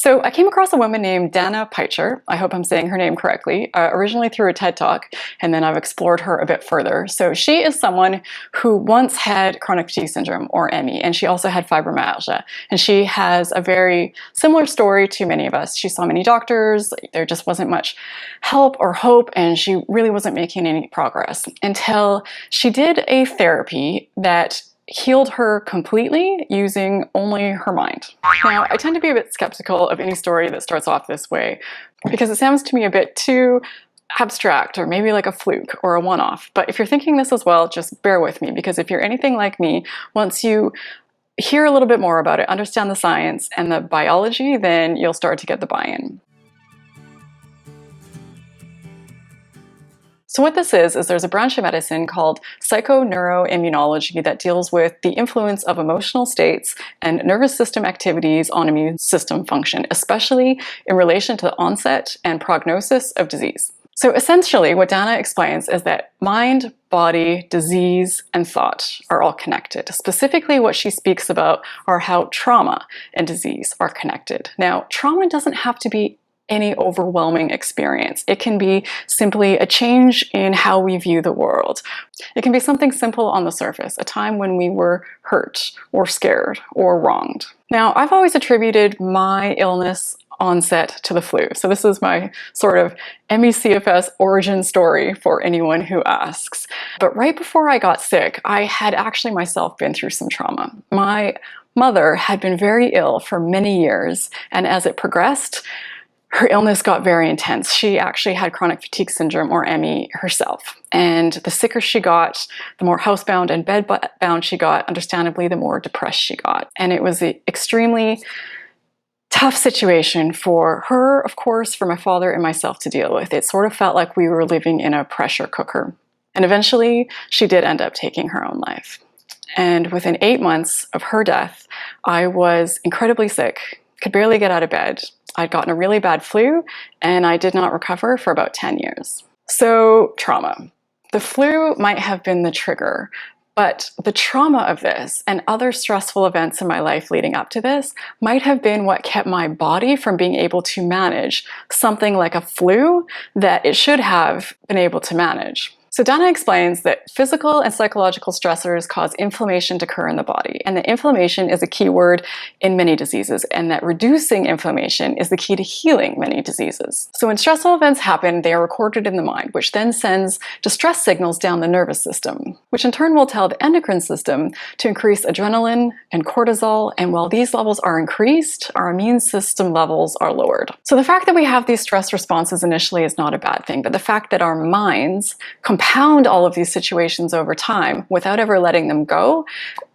So I came across a woman named Danna Pycher. I hope I'm saying her name correctly, originally through a TED Talk, and then I've explored her a bit further. So she is someone who once had chronic fatigue syndrome, or ME, and she also had fibromyalgia. And she has a very similar story to many of us. She saw many doctors, there just wasn't much help or hope, and she really wasn't making any progress until she did a therapy that healed her completely using only her mind. Now, I tend to be a bit skeptical of any story that starts off this way because it sounds to me a bit too abstract or maybe like a fluke or a one-off. But if you're thinking this as well, just bear with me, because if you're anything like me, once you hear a little bit more about it, understand the science and the biology, then you'll start to get the buy-in. So what this is there's a branch of medicine called Psychoneuroimmunology that deals with the influence of emotional states and nervous system activities on immune system function, especially in relation to the onset and prognosis of disease. So essentially what Danna explains is that mind, body, disease, and thought are all connected. Specifically what she speaks about are how trauma and disease are connected. Now, trauma doesn't have to be any overwhelming experience. It can be simply a change in how we view the world. It can be something simple on the surface, a time when we were hurt or scared or wronged. Now, I've always attributed my illness onset to the flu. So this is my sort of ME/CFS origin story for anyone who asks. But right before I got sick, I had actually myself been through some trauma. My mother had been very ill for many years, and as it progressed, her illness got very intense. She actually had chronic fatigue syndrome, or ME, herself. And the sicker she got, the more housebound and bedbound she got, understandably, the more depressed she got. And it was an extremely tough situation for her, of course, for my father and myself to deal with. It sort of felt like we were living in a pressure cooker. And eventually, she did end up taking her own life. And within 8 months of her death, I was incredibly sick, could barely get out of bed. I'd gotten a really bad flu, and I did not recover for about 10 years. So, trauma. The flu might have been the trigger, but the trauma of this and other stressful events in my life leading up to this might have been what kept my body from being able to manage something like a flu that it should have been able to manage. So Danna explains that physical and psychological stressors cause inflammation to occur in the body, and that inflammation is a key word in many diseases, and that reducing inflammation is the key to healing many diseases. So when stressful events happen, they are recorded in the mind, which then sends distress signals down the nervous system, which in turn will tell the endocrine system to increase adrenaline and cortisol, and while these levels are increased, our immune system levels are lowered. So the fact that we have these stress responses initially is not a bad thing, but the fact that our minds compound all of these situations over time without ever letting them go,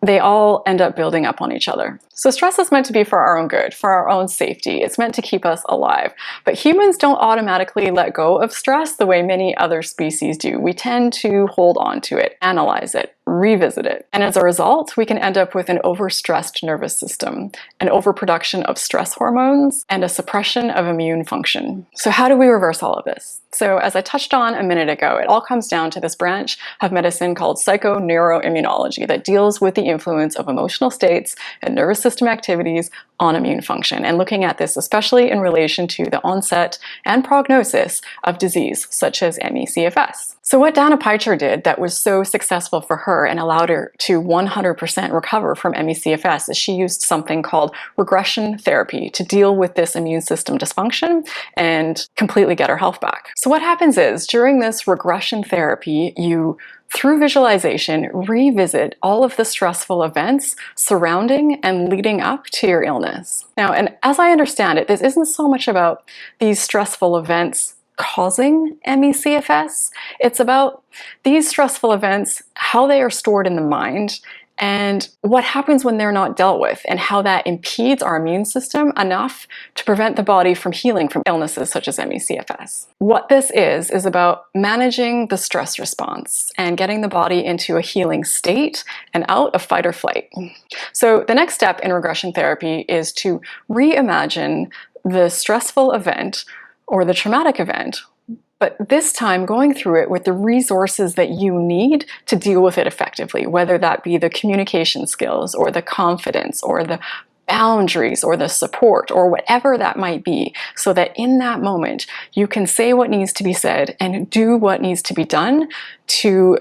they all end up building up on each other. So stress is meant to be for our own good, for our own safety. It's meant to keep us alive. But humans don't automatically let go of stress the way many other species do. We tend to hold on to it, analyze it, revisit it. And as a result, we can end up with an overstressed nervous system, an overproduction of stress hormones, and a suppression of immune function. So how do we reverse all of this? So as I touched on a minute ago, it all comes down to this branch of medicine called psychoneuroimmunology that deals with the influence of emotional states and nervous system activities on immune function, and looking at this especially in relation to the onset and prognosis of disease such as ME/CFS. So what Danna Pycher did that was so successful for her and allowed her to 100% recover from ME/CFS is she used something called regression therapy to deal with this immune system dysfunction and completely get her health back. So what happens is during this regression therapy, you through visualization, revisit all of the stressful events surrounding and leading up to your illness. Now, and as I understand it, this isn't so much about these stressful events causing ME/CFS. It's about these stressful events, how they are stored in the mind, and what happens when they're not dealt with, and how that impedes our immune system enough to prevent the body from healing from illnesses such as ME/CFS. What this is about managing the stress response and getting the body into a healing state and out of fight or flight. So the next step in regression therapy is to reimagine the stressful event or the traumatic event, but this time going through it with the resources that you need to deal with it effectively, whether that be the communication skills or the confidence or the boundaries or the support or whatever that might be, so that in that moment you can say what needs to be said and do what needs to be done to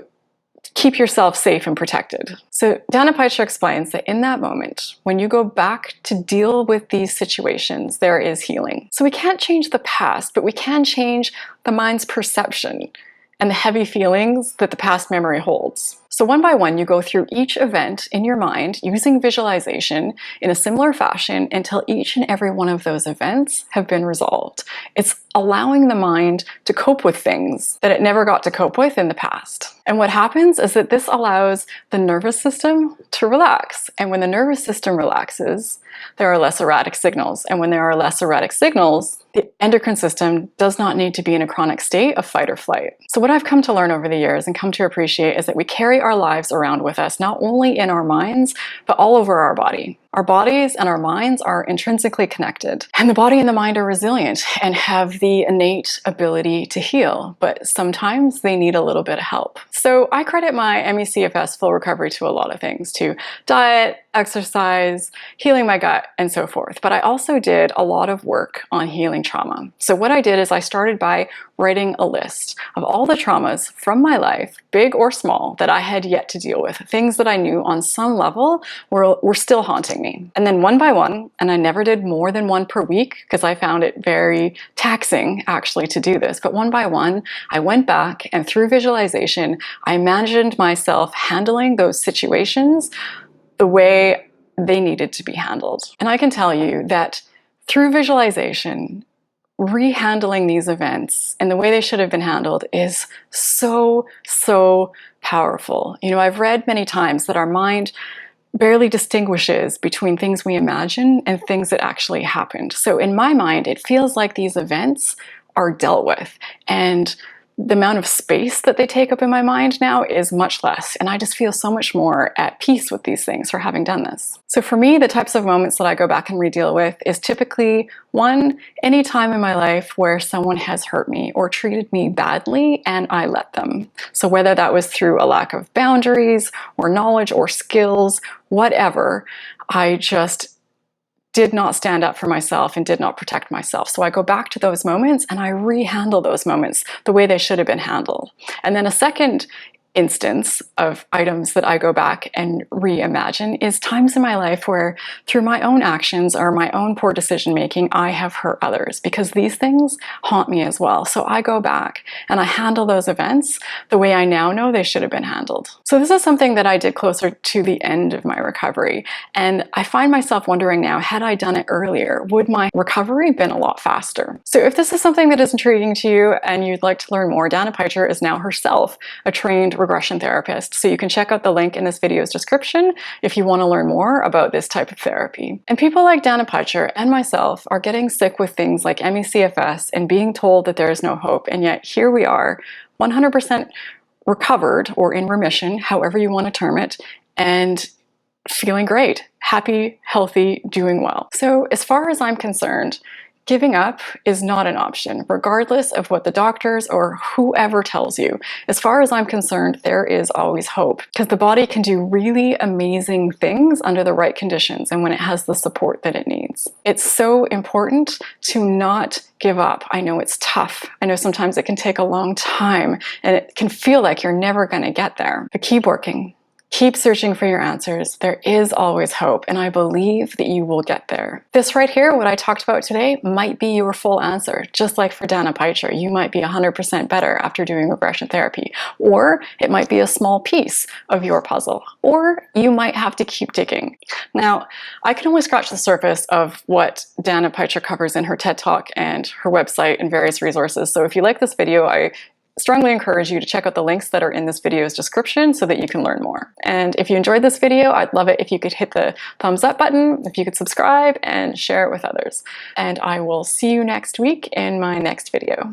keep yourself safe and protected. So Danna Pycher explains that in that moment, when you go back to deal with these situations, there is healing. So we can't change the past, but we can change the mind's perception and the heavy feelings that the past memory holds. So one by one, you go through each event in your mind using visualization in a similar fashion until each and every one of those events have been resolved. It's allowing the mind to cope with things that it never got to cope with in the past. And what happens is that this allows the nervous system to relax. And when the nervous system relaxes, there are less erratic signals. And when there are less erratic signals, the endocrine system does not need to be in a chronic state of fight or flight. So what I've come to learn over the years and come to appreciate is that we carry our lives around with us, not only in our minds, but all over our body. Our bodies and our minds are intrinsically connected, and the body and the mind are resilient and have the innate ability to heal, but sometimes they need a little bit of help. So I credit my ME/CFS full recovery to a lot of things, to diet, exercise, healing my gut, and so forth. But I also did a lot of work on healing trauma. So what I did is I started by writing a list of all the traumas from my life, big or small, that I had yet to deal with, things that I knew on some level were still haunting me. And then one by one, and I never did more than one per week because I found it very taxing actually to do this, but one by one, I went back and through visualization, I imagined myself handling those situations the way they needed to be handled. And I can tell you that through visualization, rehandling these events and the way they should have been handled is so powerful. You know, I've read many times that our mind barely distinguishes between things we imagine and things that actually happened. So in my mind, it feels like these events are dealt with, and the amount of space that they take up in my mind now is much less, and I just feel so much more at peace with these things for having done this. So for me, the types of moments that I go back and re-deal with is typically one, any time in my life where someone has hurt me or treated me badly and I let them. So whether that was through a lack of boundaries or knowledge or skills, whatever, I just did not stand up for myself and did not protect myself. So I go back to those moments and I rehandle those moments the way they should have been handled. And then a second instance of items that I go back and reimagine is times in my life where through my own actions or my own poor decision making, I have hurt others, because these things haunt me as well. So I go back and I handle those events the way I now know they should have been handled. So this is something that I did closer to the end of my recovery. And I find myself wondering now, had I done it earlier, would my recovery been a lot faster? So if this is something that is intriguing to you and you'd like to learn more, Danna Pycher is now herself a trained regression therapist. So you can check out the link in this video's description if you want to learn more about this type of therapy. And people like Danna Pycher and myself are getting sick with things like ME/CFS and being told that there is no hope. And yet here we are, 100% recovered or in remission, however you want to term it, and feeling great, happy, healthy, doing well. So as far as I'm concerned, giving up is not an option, regardless of what the doctors or whoever tells you. As far as I'm concerned, there is always hope, because the body can do really amazing things under the right conditions and when it has the support that it needs. It's so important to not give up. I know it's tough. I know sometimes it can take a long time and it can feel like you're never going to get there, but keep working. Keep searching for your answers. There is always hope, and I believe that you will get there. This right here, what I talked about today, might be your full answer. Just like for Danna Pycher, you might be 100% better after doing regression therapy, or it might be a small piece of your puzzle, or you might have to keep digging. Now, I can only scratch the surface of what Danna Pycher covers in her TED Talk and her website and various resources. So if you like this video, I strongly encourage you to check out the links that are in this video's description so that you can learn more. And if you enjoyed this video, I'd love it if you could hit the thumbs up button, if you could subscribe and share it with others. And I will see you next week in my next video.